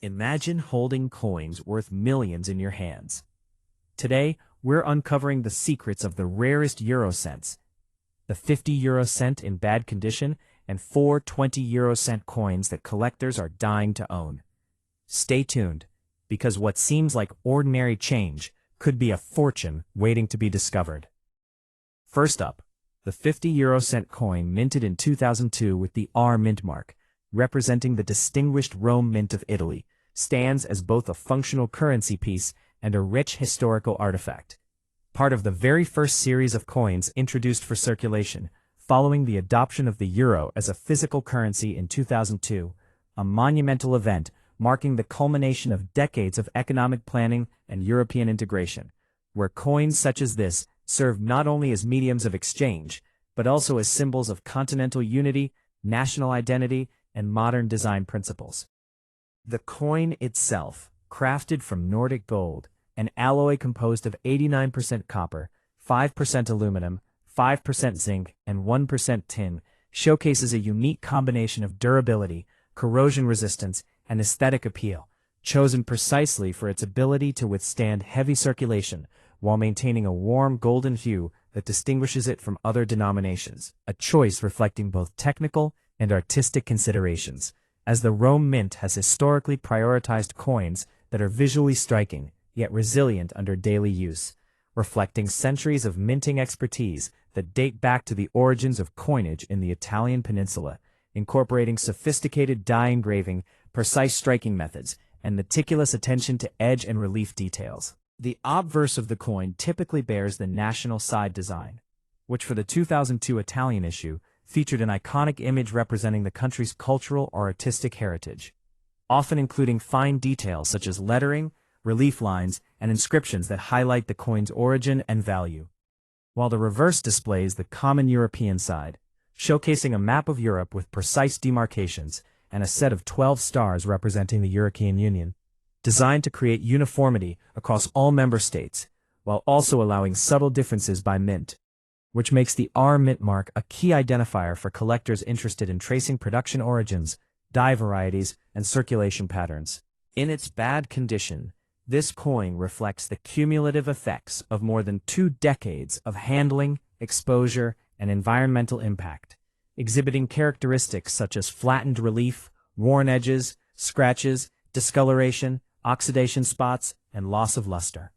Imagine holding coins worth millions in your hands. Today, we're uncovering the secrets of the rarest euro cents, the 50 euro cent in bad condition and four 20 euro cent coins that collectors are dying to own. Stay tuned, because what seems like ordinary change could be a fortune waiting to be discovered. First up, the 50 euro cent coin minted in 2002 with the R mint mark, representing the distinguished Rome Mint of Italy, stands as both a functional currency piece and a rich historical artifact. Part of the very first series of coins introduced for circulation, following the adoption of the euro as a physical currency in 2002, a monumental event marking the culmination of decades of economic planning and European integration, where coins such as this served not only as mediums of exchange, but also as symbols of continental unity, national identity, and modern design principles. The coin itself, crafted from Nordic gold, an alloy composed of 89% copper, 5% aluminum, 5% zinc, and 1% tin, showcases a unique combination of durability, corrosion resistance, and aesthetic appeal, chosen precisely for its ability to withstand heavy circulation while maintaining a warm golden hue that distinguishes it from other denominations, a choice reflecting both technical and artistic considerations, as the Rome Mint has historically prioritized coins that are visually striking, yet resilient under daily use, reflecting centuries of minting expertise that date back to the origins of coinage in the Italian peninsula, incorporating sophisticated die engraving, precise striking methods, and meticulous attention to edge and relief details. The obverse of the coin typically bears the national side design, which for the 2002 Italian issue featured an iconic image representing the country's cultural or artistic heritage, often including fine details such as lettering, relief lines, and inscriptions that highlight the coin's origin and value, while the reverse displays the common European side, showcasing a map of Europe with precise demarcations and a set of 12 stars representing the European Union, designed to create uniformity across all member states, while also allowing subtle differences by mint, which makes the R mint mark a key identifier for collectors interested in tracing production origins, die varieties, and circulation patterns. In its bad condition, this coin reflects the cumulative effects of more than 2 decades of handling, exposure, and environmental impact, exhibiting characteristics such as flattened relief, worn edges, scratches, discoloration, oxidation spots, and loss of luster,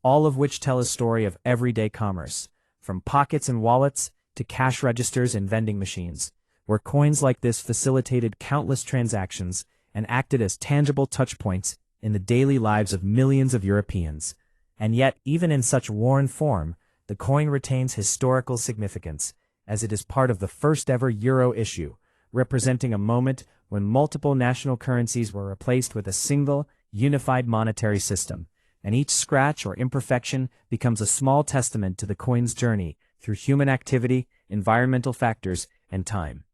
all of which tell a story of everyday commerce, from pockets and wallets to cash registers and vending machines, where coins like this facilitated countless transactions and acted as tangible touchpoints in the daily lives of millions of Europeans. And yet, even in such worn form, the coin retains historical significance, as it is part of the first-ever euro issue, representing a moment when multiple national currencies were replaced with a single, unified monetary system, and each scratch or imperfection becomes a small testament to the coin's journey through human activity, environmental factors, and time.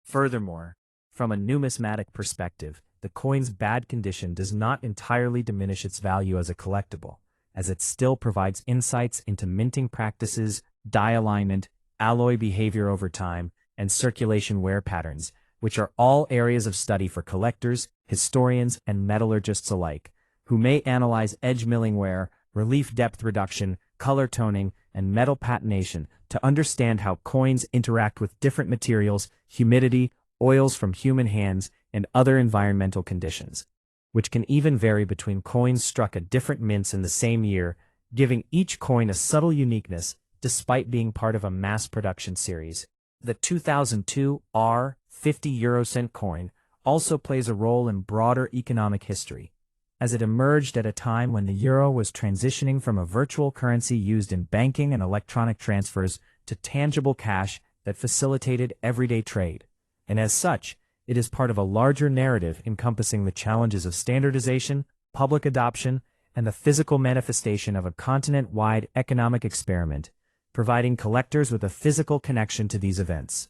Furthermore, from a numismatic perspective, the coin's bad condition does not entirely diminish its value as a collectible, as it still provides insights into minting practices, die alignment, alloy behavior over time, and circulation wear patterns, which are all areas of study for collectors, historians, and metallurgists alike, who may analyze edge milling wear, relief depth reduction, color toning, and metal patination to understand how coins interact with different materials, humidity, oils from human hands, and other environmental conditions, which can even vary between coins struck at different mints in the same year, giving each coin a subtle uniqueness despite being part of a mass production series. The 2002 R 50 euro cent coin also plays a role in broader economic history, as it emerged at a time when the euro was transitioning from a virtual currency used in banking and electronic transfers to tangible cash that facilitated everyday trade. And as such, it is part of a larger narrative encompassing the challenges of standardization, public adoption, and the physical manifestation of a continent-wide economic experiment, providing collectors with a physical connection to these events.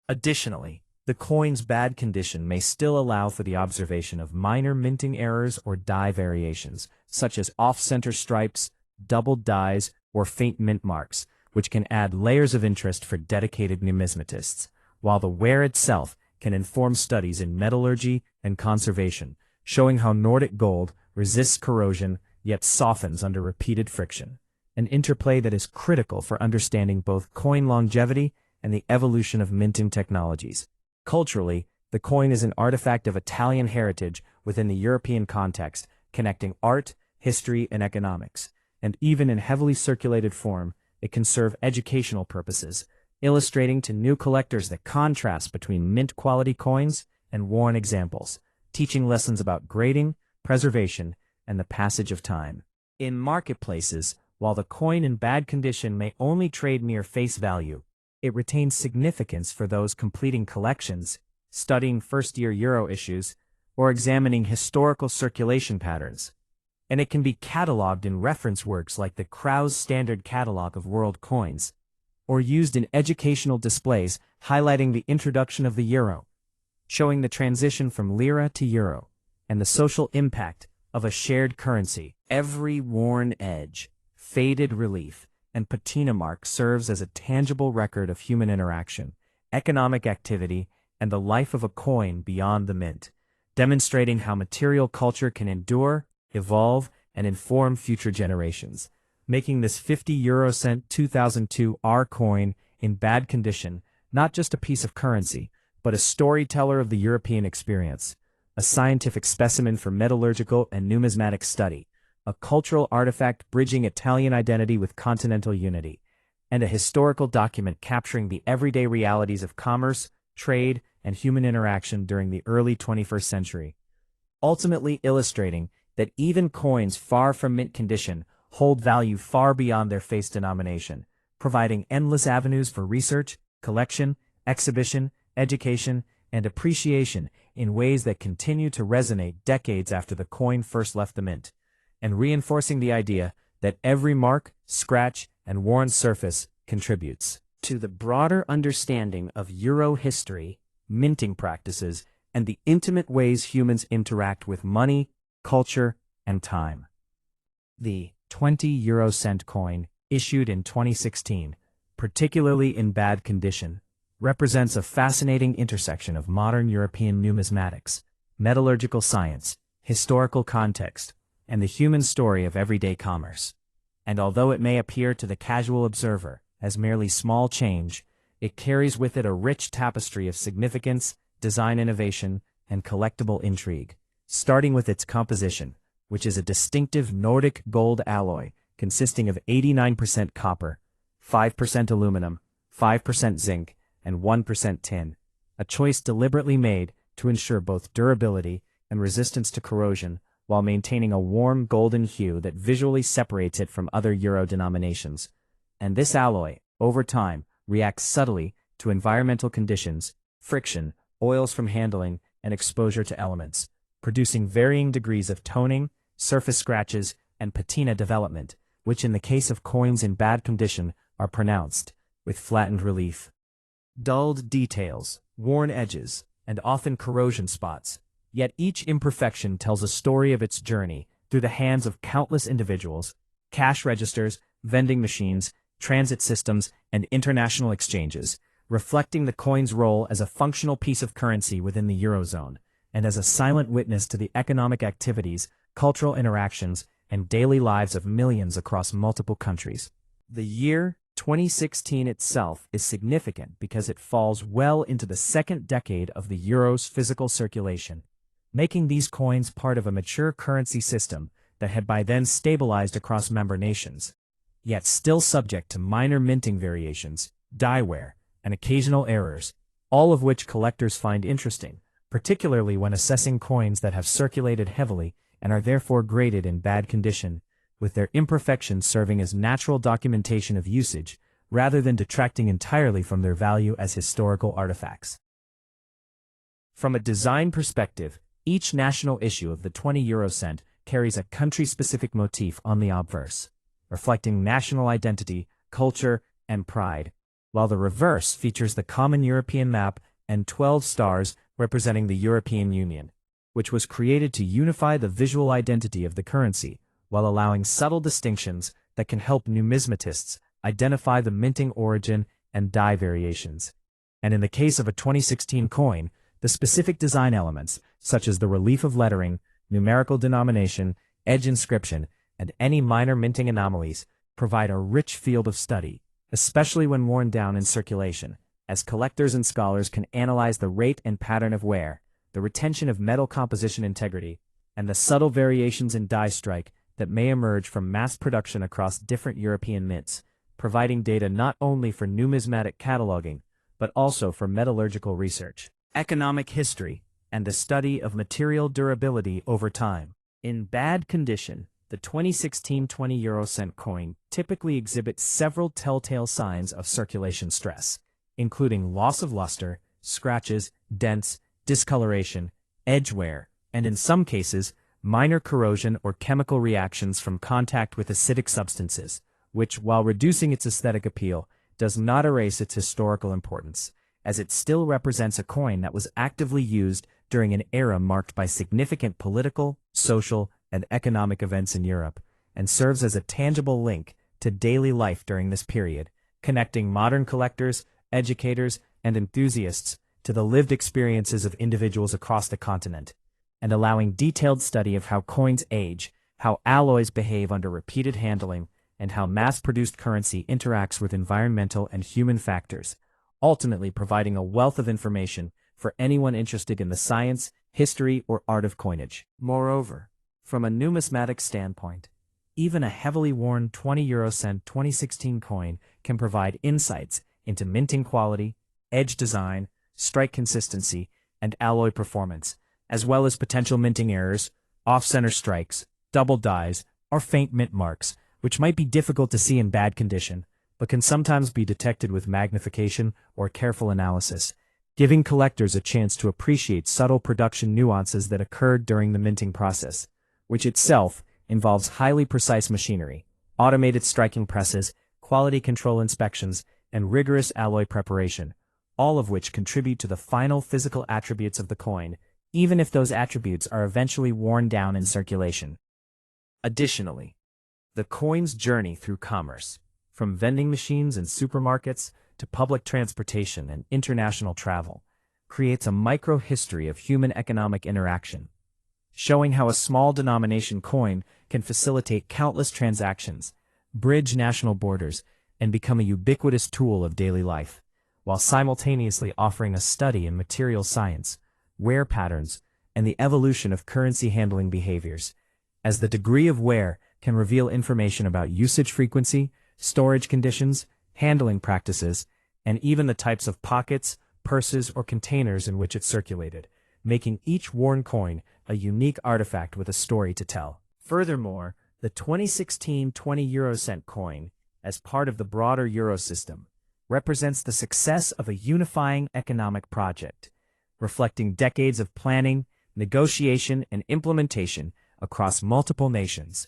Additionally, the coin's bad condition may still allow for the observation of minor minting errors or die variations, such as off-center stripes, doubled dies, or faint mint marks, which can add layers of interest for dedicated numismatists, while the wear itself can inform studies in metallurgy and conservation, showing how Nordic gold resists corrosion yet softens under repeated friction, an interplay that is critical for understanding both coin longevity and the evolution of minting technologies. Culturally, the coin is an artifact of Italian heritage within the European context, connecting art, history, and economics, and even in heavily circulated form, it can serve educational purposes, illustrating to new collectors the contrast between mint-quality coins and worn examples, teaching lessons about grading, preservation, and the passage of time. In marketplaces, while the coin in bad condition may only trade mere face value, it retains significance for those completing collections, studying first-year euro issues, or examining historical circulation patterns. And it can be cataloged in reference works like the Krauss Standard Catalog of World Coins, or used in educational displays highlighting the introduction of the euro, showing the transition from lira to euro, and the social impact of a shared currency. Every worn edge, faded relief, and patina mark serves as a tangible record of human interaction, economic activity, and the life of a coin beyond the mint, demonstrating how material culture can endure, evolve, and inform future generations, making this 50 euro cent 2002 R coin in bad condition not just a piece of currency, but a storyteller of the European experience, a scientific specimen for metallurgical and numismatic study, a cultural artifact bridging Italian identity with continental unity, and a historical document capturing the everyday realities of commerce, trade, and human interaction during the early 21st century, ultimately illustrating that even coins far from mint condition hold value far beyond their face denomination, providing endless avenues for research, collection, exhibition, education, and appreciation in ways that continue to resonate decades after the coin first left the mint, and reinforcing the idea that every mark, scratch, and worn surface contributes to the broader understanding of euro history, minting practices, and the intimate ways humans interact with money, culture, and time. The 20 euro cent coin, issued in 2016, particularly in bad condition, represents a fascinating intersection of modern European numismatics, metallurgical science, historical context, and the human story of everyday commerce. And although it may appear to the casual observer as merely small change, it carries with it a rich tapestry of significance, design innovation, and collectible intrigue, starting with its composition, which is a distinctive Nordic gold alloy consisting of 89% copper, 5% aluminum, 5% zinc, and 1% tin, a choice deliberately made to ensure both durability and resistance to corrosion while maintaining a warm golden hue that visually separates it from other euro denominations. And this alloy, over time, reacts subtly to environmental conditions, friction, oils from handling, and exposure to elements, producing varying degrees of toning, surface scratches, and patina development, which in the case of coins in bad condition are pronounced, with flattened relief. Dulled details, worn edges, and often corrosion spots, yet each imperfection tells a story of its journey through the hands of countless individuals, cash registers, vending machines, transit systems, and international exchanges, reflecting the coin's role as a functional piece of currency within the Eurozone, and as a silent witness to the economic activities, cultural interactions, and daily lives of millions across multiple countries. The year 2016 itself is significant because it falls well into the second decade of the euro's physical circulation, making these coins part of a mature currency system that had by then stabilized across member nations, yet still subject to minor minting variations, die wear, and occasional errors, all of which collectors find interesting, particularly when assessing coins that have circulated heavily and are therefore graded in bad condition, with their imperfections serving as natural documentation of usage rather than detracting entirely from their value as historical artifacts. From a design perspective, each national issue of the 20 euro cent carries a country-specific motif on the obverse, reflecting national identity, culture, and pride, while the reverse features the common European map and 12 stars representing the European Union, which was created to unify the visual identity of the currency, while allowing subtle distinctions that can help numismatists identify the minting origin and die variations. And in the case of a 2016 coin, the specific design elements, such as the relief of lettering, numerical denomination, edge inscription, and any minor minting anomalies provide a rich field of study, especially when worn down in circulation, as collectors and scholars can analyze the rate and pattern of wear, the retention of metal composition integrity, and the subtle variations in die strike that may emerge from mass production across different European mints, providing data not only for numismatic cataloging, but also for metallurgical research, economic history, and the study of material durability over time. In bad condition, the 2016 20 euro cent coin typically exhibits several telltale signs of circulation stress, including loss of luster, scratches, dents, discoloration, edge wear, and in some cases, minor corrosion or chemical reactions from contact with acidic substances, which, while reducing its aesthetic appeal, does not erase its historical importance, as it still represents a coin that was actively used during an era marked by significant political, social, and economic events in Europe, and serves as a tangible link to daily life during this period, connecting modern collectors, educators, and enthusiasts to the lived experiences of individuals across the continent, and allowing detailed study of how coins age, how alloys behave under repeated handling, and how mass-produced currency interacts with environmental and human factors, ultimately providing a wealth of information for anyone interested in the science, history, or art of coinage. Moreover, from a numismatic standpoint, even a heavily worn 20 euro cent 2016 coin can provide insights into minting quality, edge design, strike consistency, and alloy performance, as well as potential minting errors, off-center strikes, double dies, or faint mint marks, which might be difficult to see in bad condition, but can sometimes be detected with magnification or careful analysis, giving collectors a chance to appreciate subtle production nuances that occurred during the minting process, which itself involves highly precise machinery, automated striking presses, quality control inspections, and rigorous alloy preparation, all of which contribute to the final physical attributes of the coin, even if those attributes are eventually worn down in circulation. Additionally, the coin's journey through commerce, from vending machines and supermarkets to public transportation and international travel, creates a micro-history of human economic interaction, showing how a small denomination coin can facilitate countless transactions, bridge national borders, and become a ubiquitous tool of daily life, while simultaneously offering a study in material science, wear patterns, and the evolution of currency handling behaviors, as the degree of wear can reveal information about usage frequency, storage conditions, handling practices, and even the types of pockets, purses, or containers in which it circulated, making each worn coin a unique artifact with a story to tell. Furthermore, the 2016 20 euro cent coin, as part of the broader euro system, represents the success of a unifying economic project, reflecting decades of planning, negotiation, and implementation across multiple nations,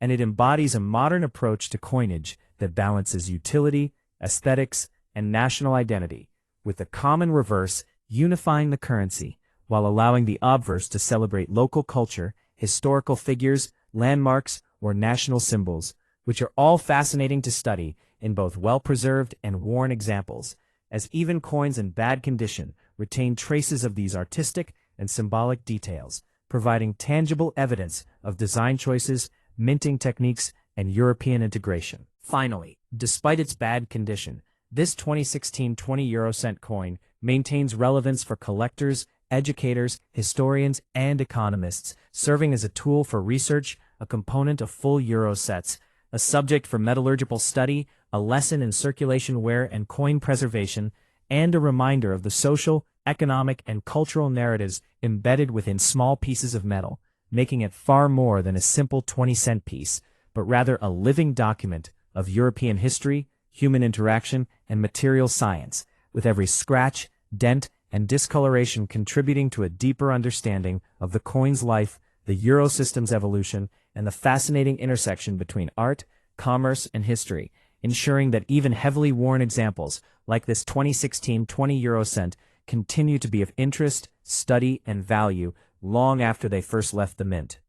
and it embodies a modern approach to coinage that balances utility, aesthetics, and national identity, with the common reverse unifying the currency while allowing the obverse to celebrate local culture, historical figures, landmarks, or national symbols, which are all fascinating to study in both well-preserved and worn examples, as even coins in bad condition retain traces of these artistic and symbolic details, providing tangible evidence of design choices, minting techniques, and European integration. Finally, despite its bad condition, this 2016 20 euro cent coin maintains relevance for collectors, educators, historians, and economists, serving as a tool for research, a component of full euro sets, a subject for metallurgical study, a lesson in circulation wear and coin preservation, and a reminder of the social, economic, and cultural narratives embedded within small pieces of metal, making it far more than a simple 20-cent piece, but rather a living document of European history, human interaction, and material science, with every scratch, dent, and discoloration contributing to a deeper understanding of the coin's life, the euro system's evolution, and the fascinating intersection between art, commerce, and history, ensuring that even heavily worn examples like this 2016 20 euro cent continue to be of interest, study, and value long after they first left the mint.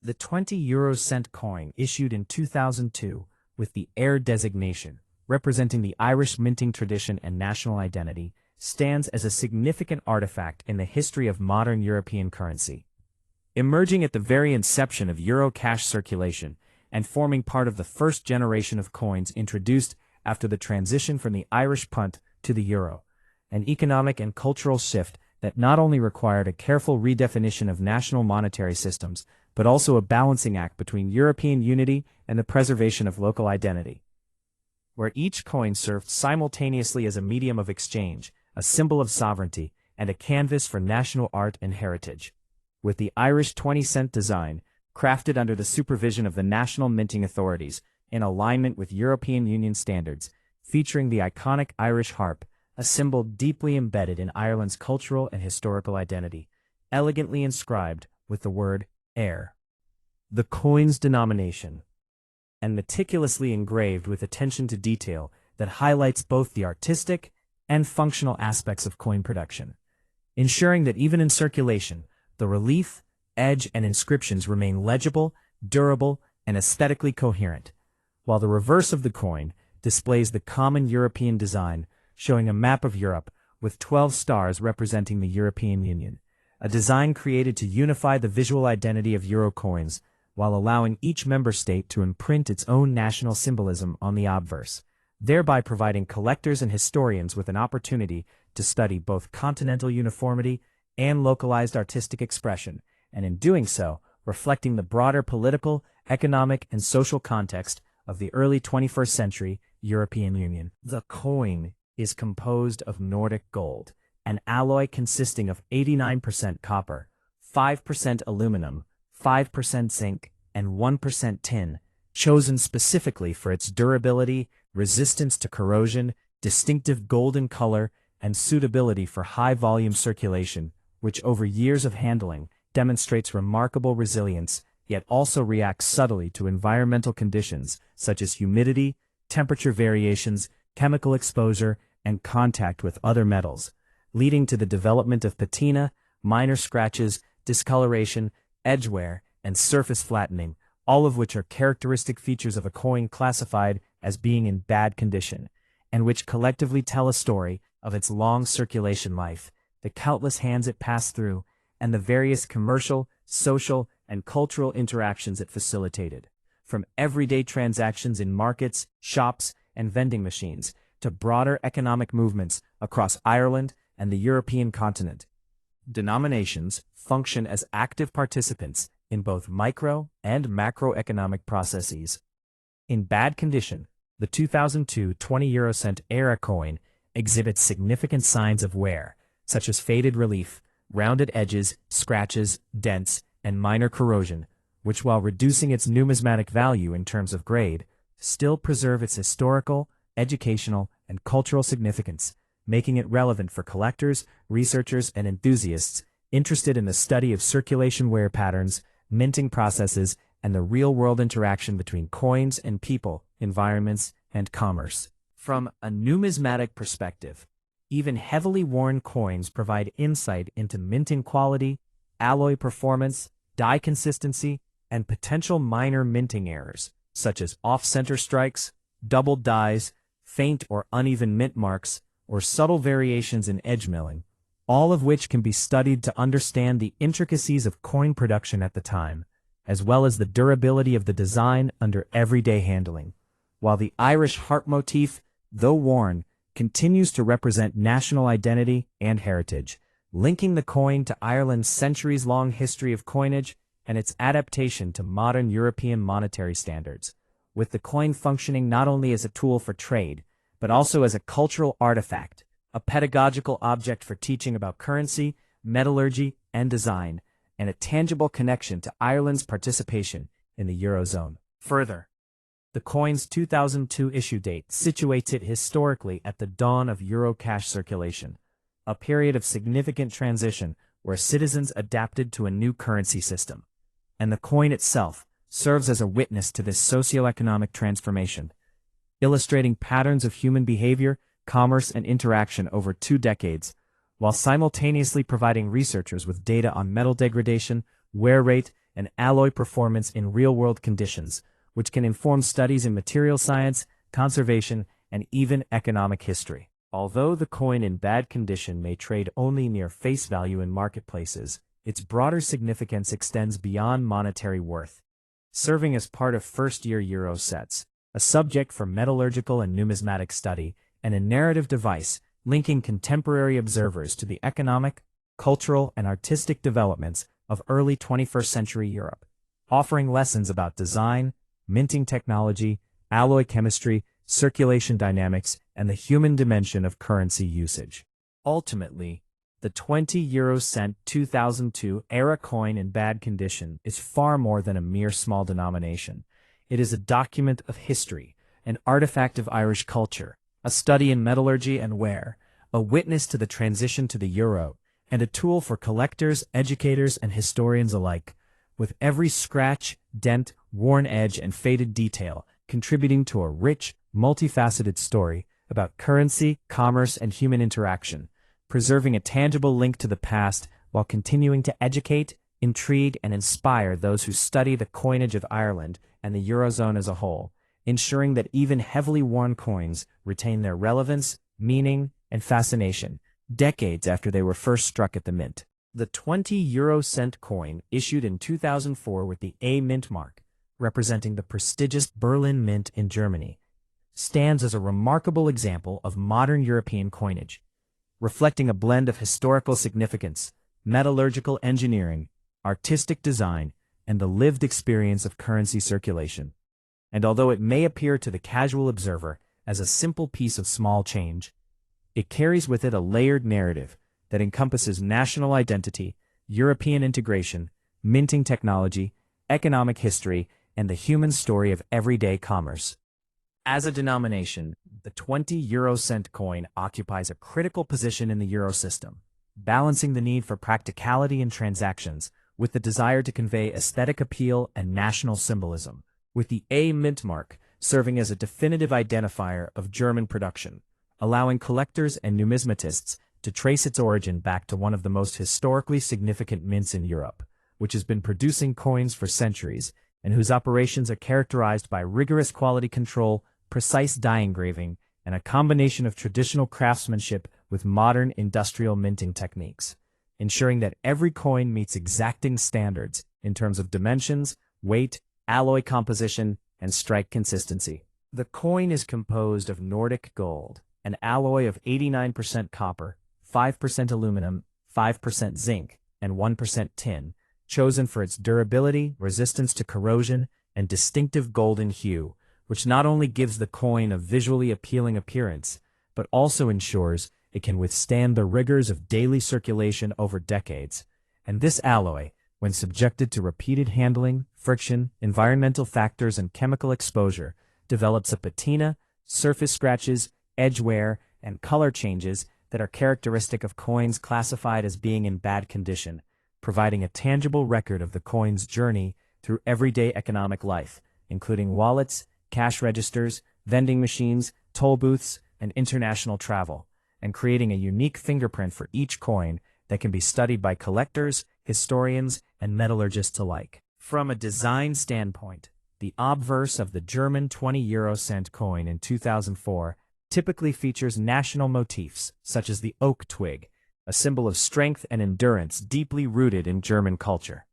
The 20 euro cent coin issued in 2002 with the heir designation, representing the Irish minting tradition and national identity, stands as a significant artifact in the history of modern European currency. emerging at the very inception of euro cash circulation and forming part of the first generation of coins introduced after the transition from the Irish punt to the euro, an economic and cultural shift that not only required a careful redefinition of national monetary systems, but also a balancing act between European unity and the preservation of local identity, where each coin served simultaneously as a medium of exchange, a symbol of sovereignty, and a canvas for national art and heritage. With the Irish 20-cent design, crafted under the supervision of the national minting authorities, in alignment with European Union standards, featuring the iconic Irish harp, a symbol deeply embedded in Ireland's cultural and historical identity, elegantly inscribed with the word "heir," the coin's denomination, and meticulously engraved with attention to detail that highlights both the artistic and functional aspects of coin production, ensuring that even in circulation, the relief, edge, and inscriptions remain legible, durable, and aesthetically coherent, while the reverse of the coin displays the common European design, showing a map of Europe with 12 stars representing the European Union, a design created to unify the visual identity of euro coins while allowing each member state to imprint its own national symbolism on the obverse, thereby providing collectors and historians with an opportunity to study both continental uniformity and localized artistic expression, and in doing so, reflecting the broader political, economic, and social context of the early 21st century European Union. The coin is composed of Nordic gold, an alloy consisting of 89% copper, 5% aluminum, 5% zinc, and 1% tin, chosen specifically for its durability, resistance to corrosion, distinctive golden color, and suitability for high-volume circulation, which over years of handling demonstrates remarkable resilience, yet also reacts subtly to environmental conditions such as humidity, temperature variations, chemical exposure, and contact with other metals, leading to the development of patina, minor scratches, discoloration, edge wear, and surface flattening, all of which are characteristic features of a coin classified as being in bad condition, and which collectively tell a story of its long circulation life, the countless hands it passed through, and the various commercial, social, and cultural interactions it facilitated, from everyday transactions in markets, shops, and vending machines, to broader economic movements across Ireland and the European continent. Denominations function as active participants in both micro and macroeconomic processes. In bad condition, the 2002 20-euro-cent era coin exhibits significant signs of wear, such as faded relief, rounded edges, scratches, dents, and minor corrosion, which, while reducing its numismatic value in terms of grade, still preserve its historical, educational, and cultural significance, making it relevant for collectors, researchers, and enthusiasts interested in the study of circulation wear patterns, minting processes, and the real-world interaction between coins and people, environments, and commerce. From a numismatic perspective, even heavily worn coins provide insight into minting quality, alloy performance, die consistency, and potential minor minting errors, such as off-center strikes, doubled dies, faint or uneven mint marks, or subtle variations in edge milling, all of which can be studied to understand the intricacies of coin production at the time, as well as the durability of the design under everyday handling. While the Irish harp motif, though worn, continues to represent national identity and heritage, linking the coin to Ireland's centuries-long history of coinage and its adaptation to modern European monetary standards, with the coin functioning not only as a tool for trade, but also as a cultural artifact, a pedagogical object for teaching about currency, metallurgy, and design, and a tangible connection to Ireland's participation in the Eurozone. Further, the coin's 2002 issue date situates it historically at the dawn of Euro cash circulation, a period of significant transition where citizens adapted to a new currency system, and the coin itself serves as a witness to this socioeconomic transformation, illustrating patterns of human behavior, commerce, and interaction over 2 decades, while simultaneously providing researchers with data on metal degradation, wear rate, and alloy performance in real-world conditions, which can inform studies in material science, conservation, and even economic history. Although the coin in bad condition may trade only near face value in marketplaces, its broader significance extends beyond monetary worth, serving as part of first-year euro sets, a subject for metallurgical and numismatic study, and a narrative device linking contemporary observers to the economic, cultural, and artistic developments of early 21st century Europe, offering lessons about design, minting technology, alloy chemistry, circulation dynamics, and the human dimension of currency usage. Ultimately, the 20 euro cent 2002 era coin in bad condition is far more than a mere small denomination. It is a document of history, an artifact of Irish culture, a study in metallurgy and wear, a witness to the transition to the euro, and a tool for collectors, educators, and historians alike, with every scratch, dent, worn edge, and faded detail contributing to a rich, multifaceted story about currency, commerce, and human interaction, preserving a tangible link to the past while continuing to educate, intrigue, and inspire those who study the coinage of Ireland and the Eurozone as a whole, ensuring that even heavily worn coins retain their relevance, meaning, and fascination decades after they were first struck at the mint. The 20 euro cent coin, issued in 2004 with the A mint mark, representing the prestigious Berlin Mint in Germany, stands as a remarkable example of modern European coinage, reflecting a blend of historical significance, metallurgical engineering, artistic design, and the lived experience of currency circulation. And although it may appear to the casual observer as a simple piece of small change, it carries with it a layered narrative that encompasses national identity, European integration, minting technology, economic history, and the human story of everyday commerce. As a denomination, the 20 euro cent coin occupies a critical position in the euro system, balancing the need for practicality in transactions with the desire to convey aesthetic appeal and national symbolism, with the A mint mark serving as a definitive identifier of German production, allowing collectors and numismatists to trace its origin back to one of the most historically significant mints in Europe, which has been producing coins for centuries and whose operations are characterized by rigorous quality control, precise die engraving, and a combination of traditional craftsmanship with modern industrial minting techniques, ensuring that every coin meets exacting standards in terms of dimensions, weight, alloy composition, and strike consistency. The coin is composed of Nordic gold, an alloy of 89% copper, 5% aluminum, 5% zinc, and 1% tin, chosen for its durability, resistance to corrosion, and distinctive golden hue, which not only gives the coin a visually appealing appearance, but also ensures it can withstand the rigors of daily circulation over decades. And this alloy, when subjected to repeated handling, friction, environmental factors, and chemical exposure, develops a patina, surface scratches, edge wear, and color changes that are characteristic of coins classified as being in bad condition, providing a tangible record of the coin's journey through everyday economic life, including wallets, cash registers, vending machines, toll booths, and international travel, and creating a unique fingerprint for each coin that can be studied by collectors, historians, and metallurgists alike. From a design standpoint, the obverse of the German 20 euro cent coin in 2004 typically features national motifs such as the oak twig, a symbol of strength and endurance deeply rooted in German culture,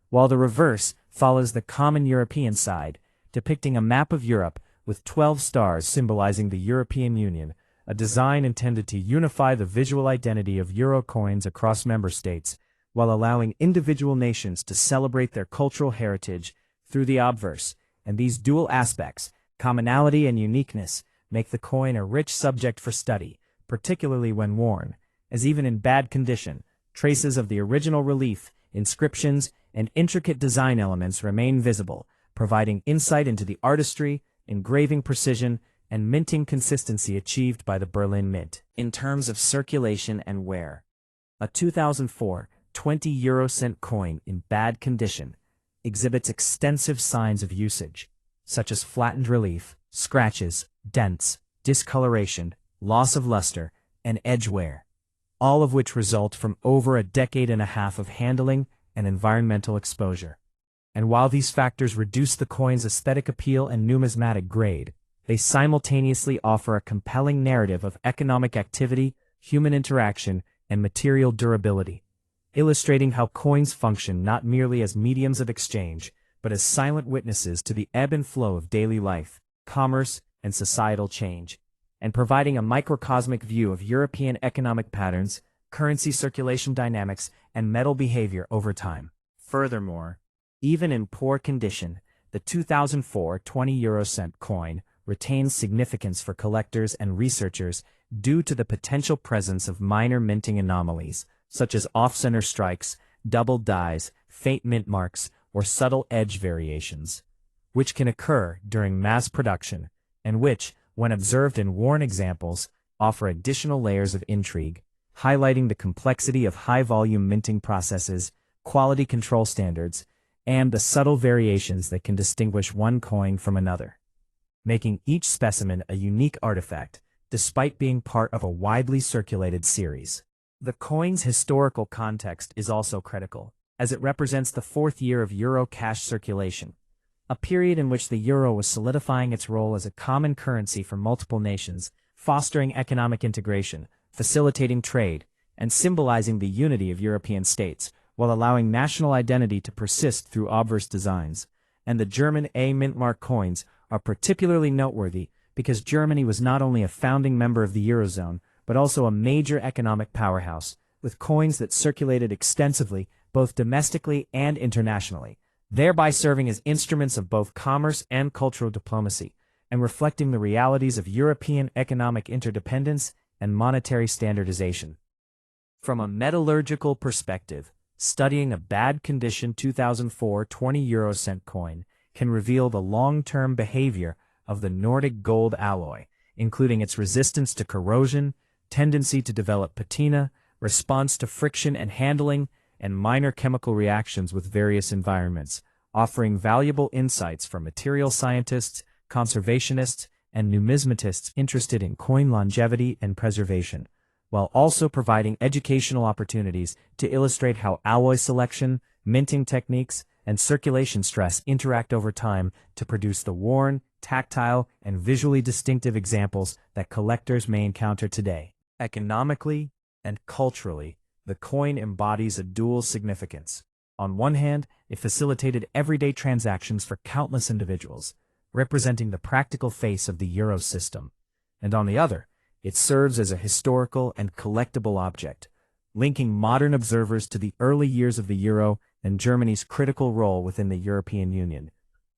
while the reverse follows the common European side, depicting a map of Europe with 12 stars symbolizing the European Union, a design intended to unify the visual identity of euro coins across member states, while allowing individual nations to celebrate their cultural heritage through the obverse. And these dual aspects, commonality and uniqueness, make the coin a rich subject for study, particularly when worn, as even in bad condition, traces of the original relief, inscriptions, and intricate design elements remain visible, providing insight into the artistry, engraving precision, and minting consistency achieved by the Berlin Mint. In terms of circulation and wear, a 2004 20 euro cent coin in bad condition exhibits extensive signs of usage, such as flattened relief, scratches, dents, discoloration, loss of luster, and edge wear, all of which result from over a decade and a half of handling and environmental exposure. And while these factors reduce the coin's aesthetic appeal and numismatic grade, they simultaneously offer a compelling narrative of economic activity, human interaction, and material durability, illustrating how coins function not merely as mediums of exchange, but as silent witnesses to the ebb and flow of daily life, commerce, and societal change, and providing a microcosmic view of European economic patterns, currency circulation dynamics, and metal behavior over time. Furthermore, even in poor condition, the 2004 20 € coin retains significance for collectors and researchers due to the potential presence of minor minting anomalies, such as off-center strikes, double dies, faint mint marks, or subtle edge variations, which can occur during mass production, and which, when observed in worn examples, offer additional layers of intrigue, highlighting the complexity of high-volume minting processes, quality control standards, and the subtle variations that can distinguish one coin from another, making each specimen a unique artifact, despite being part of a widely circulated series. The coin's historical context is also critical, as it represents the fourth year of euro cash circulation, a period in which the euro was solidifying its role as a common currency for multiple nations, fostering economic integration, facilitating trade, and symbolizing the unity of European states, while allowing national identity to persist through obverse designs. And the German A mintmark coins are particularly noteworthy because Germany was not only a founding member of the Eurozone, but also a major economic powerhouse, with coins that circulated extensively both domestically and internationally, thereby serving as instruments of both commerce and cultural diplomacy, and reflecting the realities of European economic interdependence and monetary standardization. From a metallurgical perspective, studying a bad-condition 2004 20 € coin can reveal the long-term behavior of the Nordic gold alloy, including its resistance to corrosion, tendency to develop patina, response to friction and handling, and minor chemical reactions with various environments, offering valuable insights for material scientists, conservationists, and numismatists interested in coin longevity and preservation, while also providing educational opportunities to illustrate how alloy selection, minting techniques, and circulation stress interact over time to produce the worn, tactile, and visually distinctive examples that collectors may encounter today. Economically and culturally, the coin embodies a dual significance. On one hand, it facilitated everyday transactions for countless individuals, representing the practical face of the euro system, and on the other, it serves as a historical and collectible object, linking modern observers to the early years of the euro and Germany's critical role within the European Union,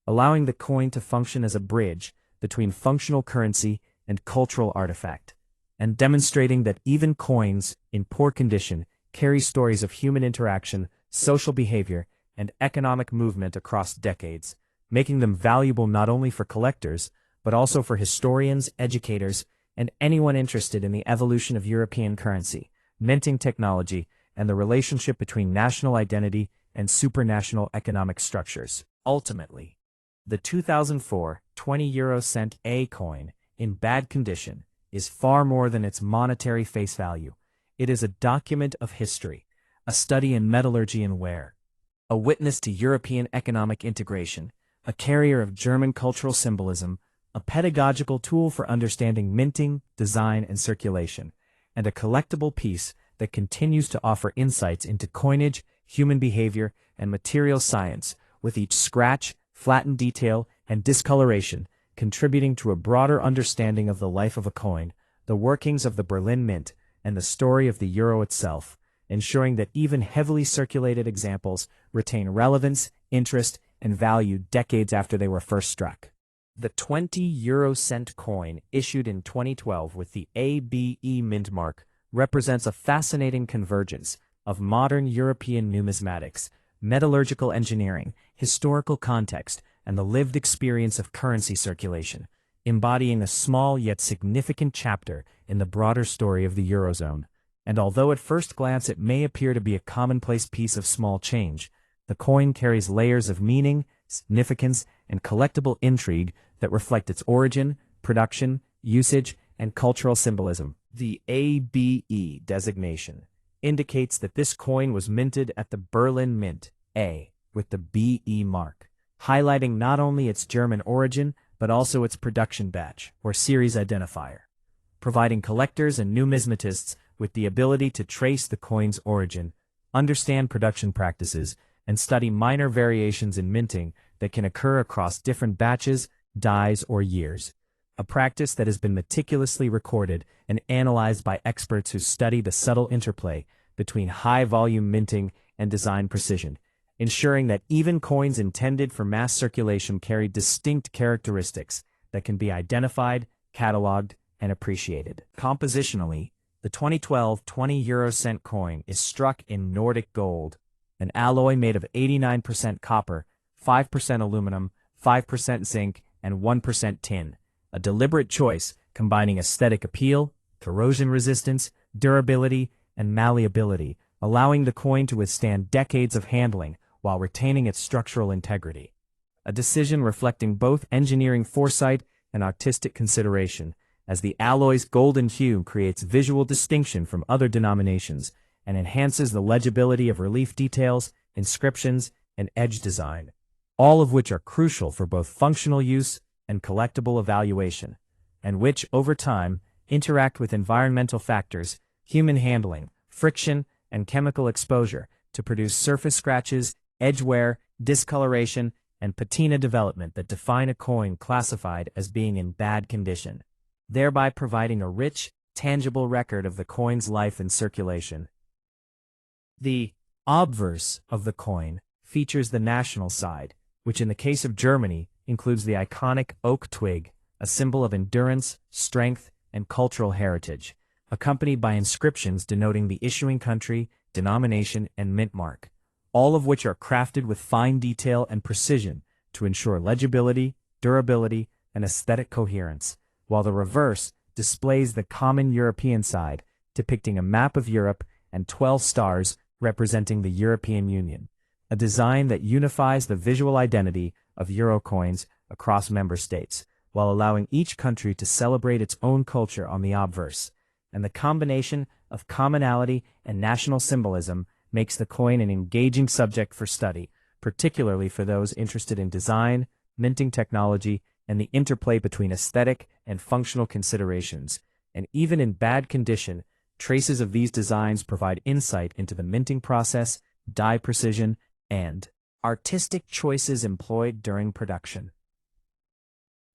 allowing the coin to function as a bridge between functional currency and cultural artifact, and demonstrating that even coins in poor condition carry stories of human interaction, social behavior, and economic movement across decades, making them valuable not only for collectors, but also for historians, educators, and anyone interested in the evolution of European currency, minting technology, and the relationship between national identity and supranational economic structures. Ultimately, the 2004 20 € A coin, in bad condition, is far more than its monetary face value. It is a document of history, a study in metallurgy and wear, a witness to European economic integration, a carrier of German cultural symbolism, a pedagogical tool for understanding minting, design, and circulation, and a collectible piece that continues to offer insights into coinage, human behavior, and material science, with each scratch, flattened detail, and discoloration contributing to a broader understanding of the life of a coin, the workings of the Berlin Mint, and the story of the euro itself, ensuring that even heavily circulated examples retain relevance, interest, and value decades after they were first struck. The 20 € coin, issued in 2012 with the ABE mint mark, represents a fascinating convergence of modern European numismatics, metallurgical engineering, historical context, and the lived experience of currency circulation, embodying a small yet significant chapter in the broader story of the Eurozone. And although at first glance it may appear to be a commonplace piece of small change, the coin carries layers of meaning, significance, and collectible intrigue that reflect its origin, production, usage, and cultural symbolism. The ABE designation indicates that this coin was minted at the Berlin Mint, A, with the BE mark, highlighting not only its German origin, but also its production batch, or series identifier, providing collectors and numismatists with the ability to trace the coin's origin, understand production practices, and study minor variations in minting that can occur across different batches, dyes, or years. A practice that has been meticulously recorded and analyzed by experts who study the subtle interplay between high-volume minting and design precision, ensuring that even coins intended for mass circulation carry distinct characteristics that can be identified, catalogued, and appreciated. Compositionally, the 2012 20 € coin is struck in Nordic gold, an alloy made of 89% copper, 5% aluminum, 5% zinc, and 1% tin. A deliberate choice combining aesthetic appeal, corrosion resistance, durability, and malleability, allowing the coin to withstand decades of handling while retaining its structural integrity. A decision reflecting both engineering foresight and artistic consideration, as the alloy's golden hue creates visual distinction from other denominations and enhances the legibility of relief details, inscriptions, and edge design, all of which are crucial for both functional use and collectible evaluation, and which, over time, interact with environmental factors, human handling, friction, and chemical exposure to produce surface scratches, edge wear, discoloration, and patina development that define a coin classified as being in bad condition, thereby providing a rich, tangible record of the coin's life in circulation. The obverse of the coin features the national side, which in the case of Germany includes the iconic oak twig, a symbol of endurance, strength, and cultural heritage, accompanied by inscriptions denoting the issuing country, denomination, and mint mark, all of which are crafted with fine detail and precision to ensure legibility, durability, and aesthetic coherence, while the reverse displays the common European side, depicting a map of Europe and 12 stars representing the European Union, a design that unifies the visual identity of Euro coins across member states, while allowing each country to celebrate its own culture on the obverse. And the combination of commonality and national symbolism makes the coin an engaging subject for study, particularly for those interested in design, minting technology, and the interplay between aesthetic and functional considerations. And even in bad condition, traces of these designs provide insight into the minting process, die precision, and artistic choices employed during production.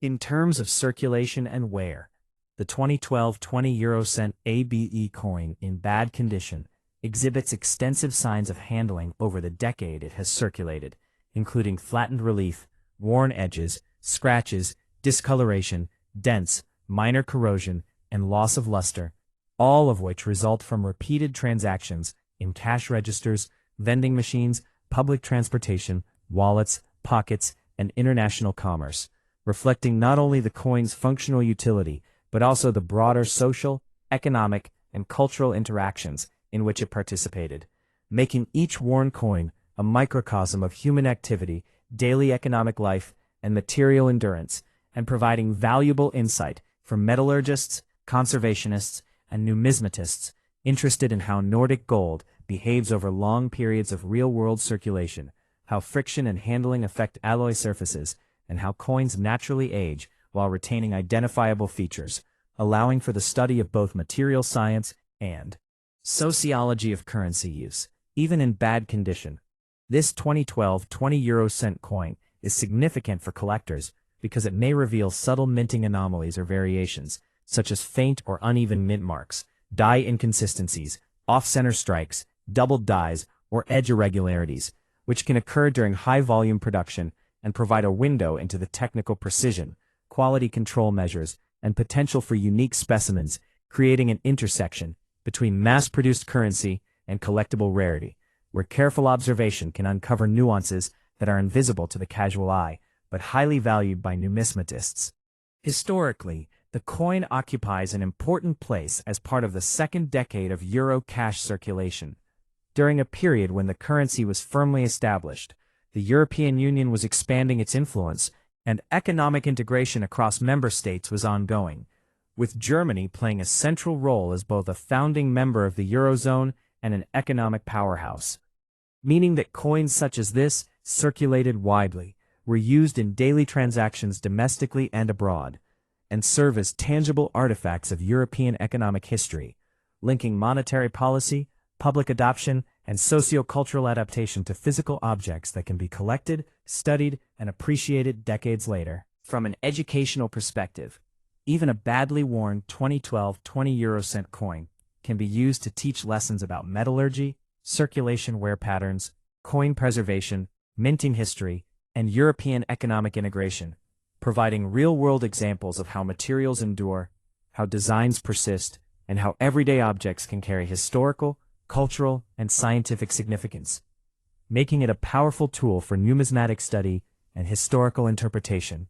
In terms of circulation and wear, the 2012 20 € ABE coin in bad condition exhibits extensive signs of handling over the decade it has circulated, including flattened relief, worn edges, scratches, discoloration, dents, minor corrosion, and loss of luster, all of which result from repeated transactions in cash registers, vending machines, public transportation, wallets, pockets, and international commerce, reflecting not only the coin's functional utility, but also the broader social, economic, and cultural interactions in which it participated, making each worn coin a microcosm of human activity, daily economic life, and material endurance, and providing valuable insight for metallurgists, conservationists, and numismatists interested in how Nordic gold behaves over long periods of real-world circulation, how friction and handling affect alloy surfaces, and how coins naturally age while retaining identifiable features, allowing for the study of both material science and sociology of currency use, even in bad condition. This 2012 20 € coin is significant for collectors because it may reveal subtle minting anomalies or variations, such as faint or uneven mint marks, die inconsistencies, off-center strikes, doubled dies, or edge irregularities, which can occur during high-volume production and provide a window into the technical precision, quality control measures, and potential for unique specimens, creating an intersection between mass-produced currency and collectible rarity, where careful observation can uncover nuances that are invisible to the casual eye, but highly valued by numismatists. Historically, the coin occupies an important place as part of the second decade of Euro cash circulation. During a period when the currency was firmly established, the European Union was expanding its influence, and economic integration across member states was ongoing, with Germany playing a central role as both a founding member of the Eurozone and an economic powerhouse, meaning that coins such as this circulated widely, were used in daily transactions domestically and abroad, and serve as tangible artifacts of European economic history, linking monetary policy, public adoption, and sociocultural adaptation to physical objects that can be collected, studied, and appreciated decades later. From an educational perspective, even a badly worn 2012 20-euro-cent coin can be used to teach lessons about metallurgy, circulation wear patterns, coin preservation, minting history, and European economic integration, providing real-world examples of how materials endure, how designs persist, and how everyday objects can carry historical, cultural, and scientific significance, making it a powerful tool for numismatic study and historical interpretation.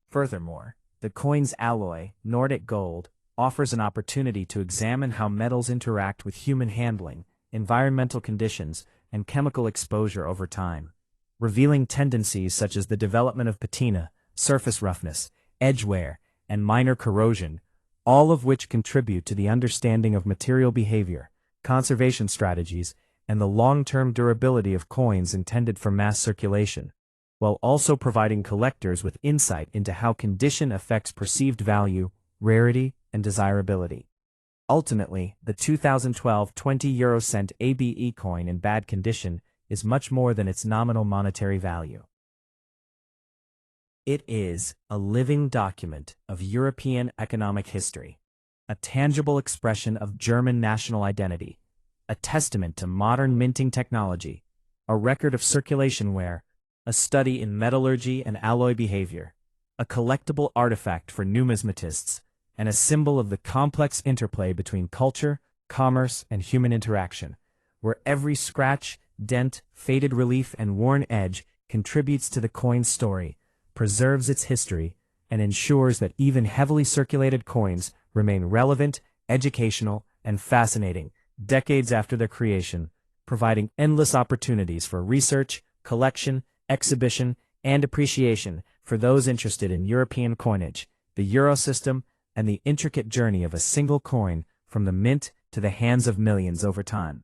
Furthermore, the coin's alloy, Nordic gold, offers an opportunity to examine how metals interact with human handling, environmental conditions, and chemical exposure over time, revealing tendencies such as the development of patina, surface roughness, edge wear, and minor corrosion, all of which contribute to the understanding of material behavior, conservation strategies, and the long-term durability of coins intended for mass circulation, while also providing collectors with insight into how condition affects perceived value, rarity, and desirability. Ultimately, the 2012 20-euro-cent ABE coin in bad condition is much more than its nominal monetary value. It is a living document of European economic history, a tangible expression of German national identity, a testament to modern minting technology, a record of circulation wear, a study in metallurgy and alloy behavior, a collectible artifact for numismatists, and a symbol of the complex interplay between culture, commerce, and human interaction, where every scratch, dent, faded relief, and worn edge contributes to the coin's story, preserves its history, and ensures that even heavily circulated coins remain relevant, educational, and fascinating decades after their creation, providing endless opportunities for research, collection, exhibition, and appreciation for those interested in European coinage, the euro system, and the intricate journey of a single coin from the mint to the hands of millions over time.